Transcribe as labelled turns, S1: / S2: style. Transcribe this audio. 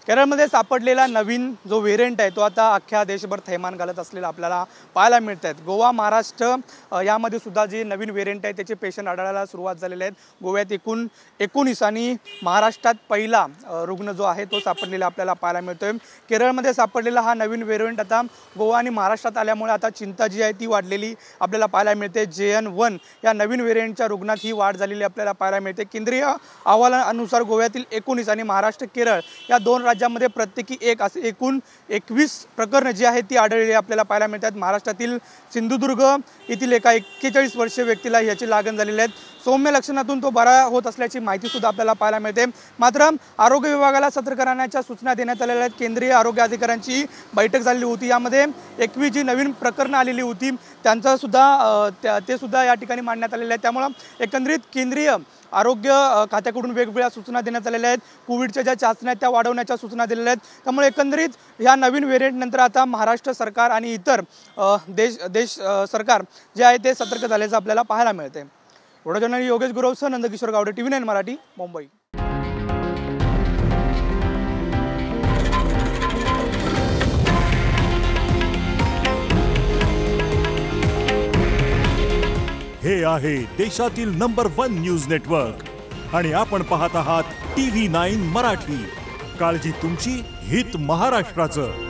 S1: केरळमध्ये सापडलेला नवीन जो व्हेरियंट आहे तो आता अख्ख्या देशभर थैमान घालत असलेला आपल्याला पाहायला मिळत आहेत। गोवा महाराष्ट्र यामध्ये सुद्धा जे नवीन व्हेरियंट आहे त्याचे पेशंट आढळायला सुरुवात झालेले आहेत। गोव्यात 19 आणि महाराष्ट्रात पहिला रुग्ण जो आहे तो सापडलेला आपल्याला पाहायला मिळतोय। केरळमध्ये सापडलेला हा नवीन व्हेरियंट आता गोवा आणि महाराष्ट्रात आल्यामुळे आता चिंता जी आहे ती वाढलेली आपल्याला पाहायला मिळते। JN1 या नवीन व्हेरियंटच्या रुग्णात ही वाढ झालेली आपल्याला पाहायला मिळते। केंद्रीय अहवालानुसार गोव्यातील 19 आणि महाराष्ट्र केरळ या दोन राज्यामध्ये प्रत्येकी एक असे एकूण 21 प्रकरण जी आहेत ती आढळलेली आपल्याला पाहायला मिळतात। महाराष्ट्रातील सिंधुदुर्ग येथील एका 41 वर्षीय व्यक्तीला याची लागण झालेली आहे। सौम्य लक्षणातून तो बरा होत असल्याची माहिती सुद्धा आपल्याला पाहायला मिळते। मात्र आरोग्य विभागाला सतर्क राहण्याच्या सूचना देण्यात आलेल्या आहेत। केंद्रीय आरोग्य अधिकाऱ्यांची बैठक झालेली होती। यामध्ये 21 जी नवीन प्रकरणं आलेली होती त्यांचा सुद्धा ते सुद्धा या ठिकाणी मांडण्यात आलेले आहेत। त्यामुळे एकंदरीत केंद्रीय आरोग्य खात्याकडून वेगवेगळ्या सूचना देण्यात आलेल्या आहेत। कोविडच्या ज्या चाचण्या त्या वाढवण्याच्या सूचना दिलेल्या आहेत। त्यामुळे एकंदरीत ह्या नवीन व्हेरियंट नंतर आता महाराष्ट्र सरकार आणि इतर देश सरकार जे आहे ते सतर्क झाल्याचं आपल्याला पाहायला मिळते। व्हिडिओ जर्नलिस्ट योगेश गुरवसह नंदकिशोर गावडे, TV9 मराठी, मुंबई।
S2: हे आहे देशातील नंबर 1 न्यूज नेटवर्क आणि आपण पाहत आहात TV9 मराठी। काळजी तुमची, हित महाराष्ट्राचं।